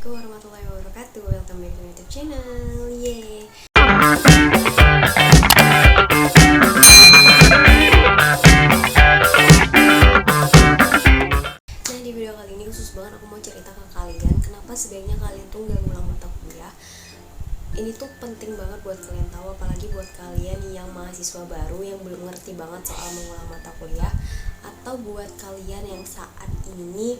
Assalamualaikum warahmatullahi wabarakatuh. Welcome back to my YouTube channel. Yeay. Nah, di video kali ini khusus banget aku mau cerita ke kalian kenapa sebaiknya kalian tuh gak ngulang mata kuliah. Ini tuh penting banget buat kalian tahu, apalagi buat kalian yang mahasiswa baru yang belum ngerti banget soal mengulang mata kuliah, atau buat kalian yang saat ini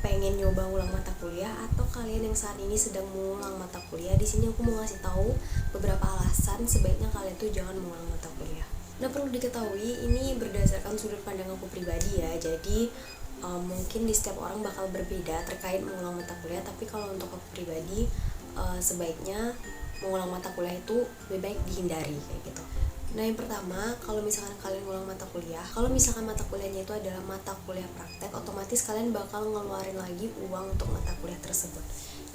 pengen nyoba ulang mata kuliah, atau kalian yang saat ini sedang mengulang mata kuliah. Di sini aku mau ngasih tahu beberapa alasan sebaiknya kalian tuh jangan mengulang mata kuliah. Nah, perlu diketahui ini berdasarkan sudut pandang aku pribadi ya. Jadi mungkin di setiap orang bakal berbeda terkait mengulang mata kuliah, tapi kalau untuk aku pribadi sebaiknya mengulang mata kuliah itu lebih baik dihindari kayak gitu. Nah, yang pertama, kalau misalkan kalian ngulang mata kuliah, kalau misalkan mata kuliahnya itu adalah mata kuliah praktek, otomatis kalian bakal ngeluarin lagi uang untuk mata kuliah tersebut.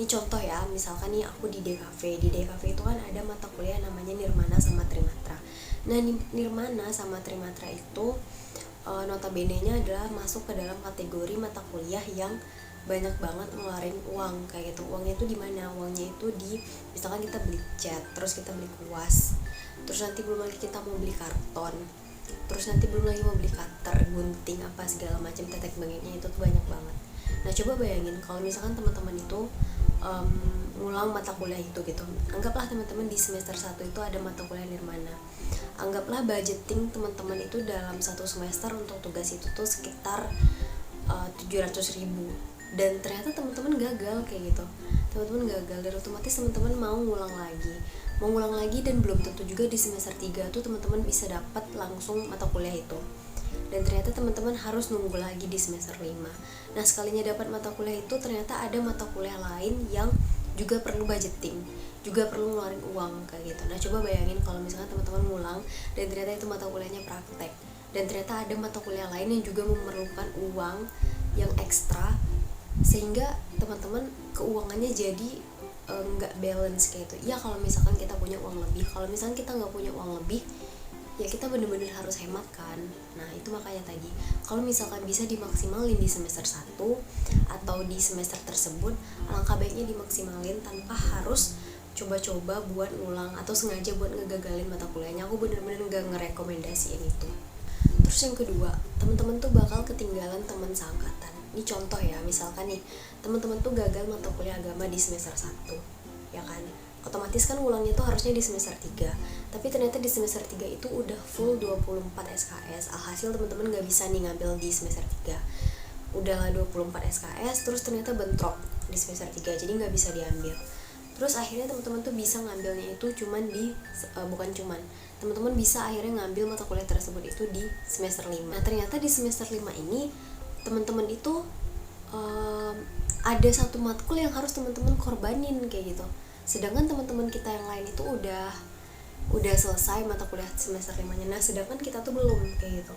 Ini contoh ya, misalkan nih aku di DKV. Di DKV itu kan ada mata kuliah namanya Nirmana sama Trimatra. Nah, Nirmana sama Trimatra itu notabene-nya adalah masuk ke dalam kategori mata kuliah yang banyak banget ngeluarin uang kayak gitu. Uangnya itu di mana? Uangnya itu di misalkan kita beli cat, terus kita beli kuas, terus nanti belum lagi kita mau beli karton, terus nanti belum lagi mau beli cutter, gunting, apa segala macam tetek bengeknya itu tuh banyak banget. Nah, coba bayangin kalau misalkan teman-teman itu ngulang mata kuliah itu gitu. Anggaplah teman-teman di semester 1 itu ada mata kuliah Nirmana. Anggaplah budgeting teman-teman itu dalam satu semester untuk tugas itu tuh sekitar 700.000, dan ternyata teman-teman gagal kayak gitu. Teman-teman gagal dan otomatis teman-teman mau ngulang lagi dan belum tentu juga di semester 3 tuh teman-teman bisa dapat langsung mata kuliah itu. Dan ternyata teman-teman harus nunggu lagi di semester 5. Nah, sekalinya dapat mata kuliah itu ternyata ada mata kuliah lain yang juga perlu budgeting, juga perlu ngeluarin uang kayak gitu. Nah, coba bayangin kalau misalkan teman-teman ngulang dan ternyata itu mata kuliahnya praktek, dan ternyata ada mata kuliah lain yang juga memerlukan uang yang ekstra, sehingga teman-teman keuangannya jadi nggak balance kayak gitu. Ya, kalau misalkan kita punya uang lebih, kalau misalkan kita nggak punya uang lebih, ya kita bener-bener harus hemat kan. Nah, itu makanya tadi kalau misalkan bisa dimaksimalin di semester 1 atau di semester tersebut, alangkah baiknya dimaksimalin tanpa harus coba-coba buat ngulang atau sengaja buat ngegagalin mata kuliahnya. Aku bener-bener gak ngerekomendasiin itu. Terus yang kedua, teman-teman tuh bakal ketinggalan teman seangkatan. Ini contoh ya, misalkan nih teman-teman tuh gagal mata kuliah agama di semester 1, ya kan? Otomatis kan ulangnya tuh harusnya di semester 3, tapi ternyata di semester 3 itu udah full 24 SKS. Alhasil teman-teman gak bisa nih ngambil di semester 3. Udahlah 24 SKS, terus ternyata bentrok di semester 3, jadi gak bisa diambil. Terus akhirnya teman-teman tuh bisa ngambilnya itu teman-teman bisa akhirnya ngambil mata kuliah tersebut itu di semester 5. Nah, ternyata di semester 5 ini teman-teman itu ada satu matkul yang harus teman-teman korbanin kayak gitu. Sedangkan teman-teman kita yang lain itu udah selesai mata kuliah semester 5-nya. Nah, sedangkan kita tuh belum kayak gitu.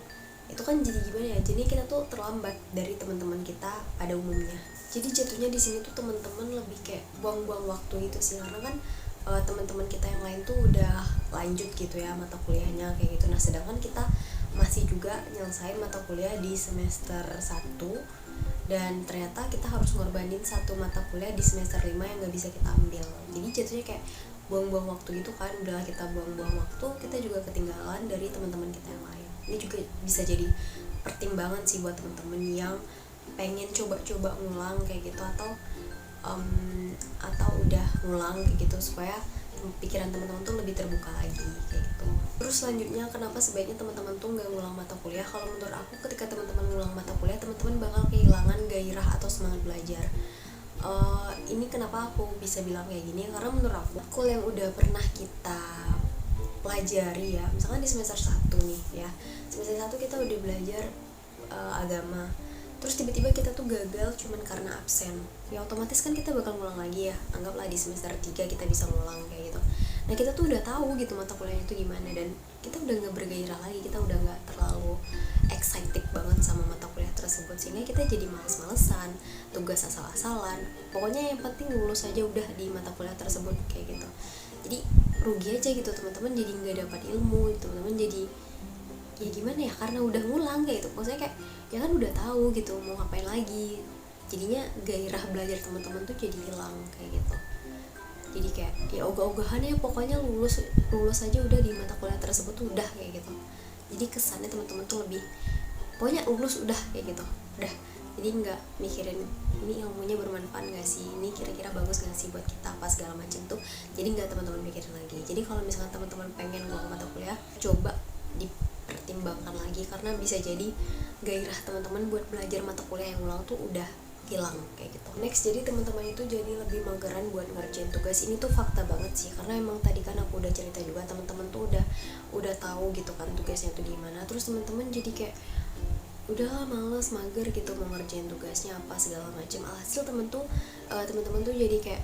Itu kan jadi gimana ya? Jadi kita tuh terlambat dari teman-teman kita pada umumnya. Jadi jatuhnya di sini tuh teman-teman lebih kayak buang-buang waktu gitu sih, karena kan teman-teman kita yang lain tuh udah lanjut gitu ya mata kuliahnya kayak gitu. Nah, sedangkan kita masih juga nyelesain mata kuliah di semester 1, dan ternyata kita harus ngorbanin satu mata kuliah di semester 5 yang gak bisa kita ambil. Jadi jatuhnya kayak buang-buang waktu gitu kan. Udah kita buang-buang waktu, kita juga ketinggalan dari teman-teman kita yang lain. Ini juga bisa jadi pertimbangan sih buat teman-teman yang pengen coba-coba ngulang kayak gitu, atau udah ngulang kayak gitu, supaya pikiran teman-teman tuh lebih terbuka lagi kayak gitu. Terus selanjutnya, kenapa sebaiknya teman-teman tuh nggak ngulang mata kuliah? Kalau menurut aku, ketika teman-teman ngulang mata kuliah, teman-teman bakal kehilangan gairah atau semangat belajar. Ini kenapa aku bisa bilang kayak gini? Karena menurut aku, matkul yang udah pernah kita pelajari ya, misalkan di semester 1 nih ya, semester 1 kita udah belajar agama, terus tiba-tiba kita tuh gagal cuman karena absen, ya otomatis kan kita bakal ngulang lagi ya. Anggaplah di semester 3 kita bisa ngulang kayak gitu. Nah, kita tuh udah tahu gitu mata kuliahnya itu gimana, dan kita udah gak bergairah lagi, kita udah gak terlalu excited banget sama mata kuliah tersebut, sehingga kita jadi males-malesan, tugas asal-asalan. Pokoknya yang penting lulus aja udah di mata kuliah tersebut kayak gitu. Jadi rugi aja gitu teman-teman, jadi gak dapat ilmu, teman-teman jadi ya gimana ya, karena udah ngulang kayak gitu. Maksudnya kayak ya kan udah tahu gitu mau ngapain lagi, jadinya gairah belajar teman-teman tuh jadi hilang kayak gitu. Jadi kayak ya ogah-ogahan ya, pokoknya lulus aja udah di mata kuliah tersebut tuh udah kayak gitu. Jadi kesannya teman-teman tuh lebih pokoknya lulus udah kayak gitu udah, jadi nggak mikirin ini ilmunya bermanfaat nggak sih, ini kira-kira bagus nggak sih buat kita apa segala macam tuh. Jadi nggak teman-teman mikirin lagi. Jadi kalau misalkan teman-teman pengen ngulang mata kuliah, coba dipertimbangkan lagi, karena bisa jadi gairah teman-teman buat belajar mata kuliah yang ulang tuh udah hilang kayak gitu. Next, jadi teman-teman itu jadi lebih mageran buat ngerjain tugas. Ini tuh fakta banget sih, karena emang tadi kan aku udah cerita juga, teman-teman tuh udah tahu gitu kan tugasnya tuh gimana, terus teman-teman jadi kayak udahlah males, mager gitu mau ngerjain tugasnya apa segala macam. Alhasil teman-teman tuh jadi kayak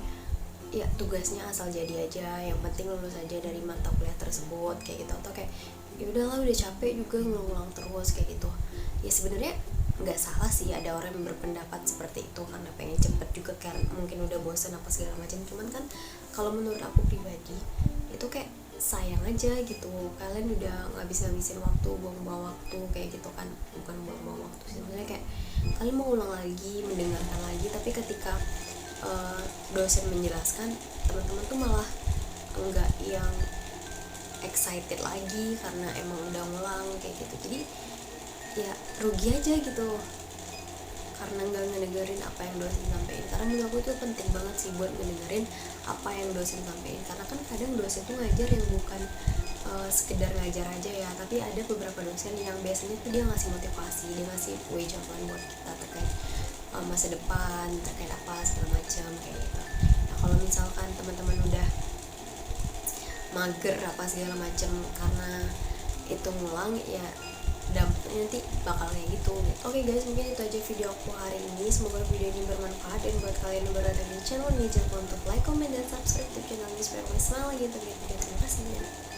ya tugasnya asal jadi aja, yang penting lulus aja dari mata kuliah tersebut kayak gitu. Atau kayak ya udahlah udah capek juga ngulang-ngulang terus kayak gitu. Ya sebenarnya nggak salah sih ada orang yang berpendapat seperti itu karena pengen cepet juga, karena mungkin udah bosan apa segala macam. Cuman kan kalau menurut aku pribadi itu kayak sayang aja gitu, kalian udah ngabisin waktu, buang-buang waktu kayak gitu kan. Bukan buang-buang waktu sih, sebenarnya kayak kalian mau ulang lagi, mendengarkan lagi, tapi ketika dosen menjelaskan, teman-teman tuh malah enggak yang excited lagi karena emang udah ngulang kayak gitu. Jadi ya rugi aja gitu karena nggak ngedengerin apa yang dosen sampaikan. Karena menurut aku itu penting banget sih buat ngedengerin apa yang dosen sampaikan, karena kan kadang dosen tuh ngajar yang bukan sekedar ngajar aja ya, tapi ada beberapa dosen yang biasanya tuh dia ngasih motivasi, dia ngasih ucapan buat kita terkait masa depan, terkait apa segala macam kayak gitu. Nah kalau misalkan teman-teman udah mager apa segala macam karena itu ngulang, ya dampaknya nanti bakal kayak gitu. Oke guys, mungkin itu aja video aku hari ini. Semoga video ini bermanfaat, dan buat kalian yang berada di channel ini jangan lupa untuk like, comment, dan subscribe ke channel ini supaya kalian semangat lagi untuk video. Terima kasih.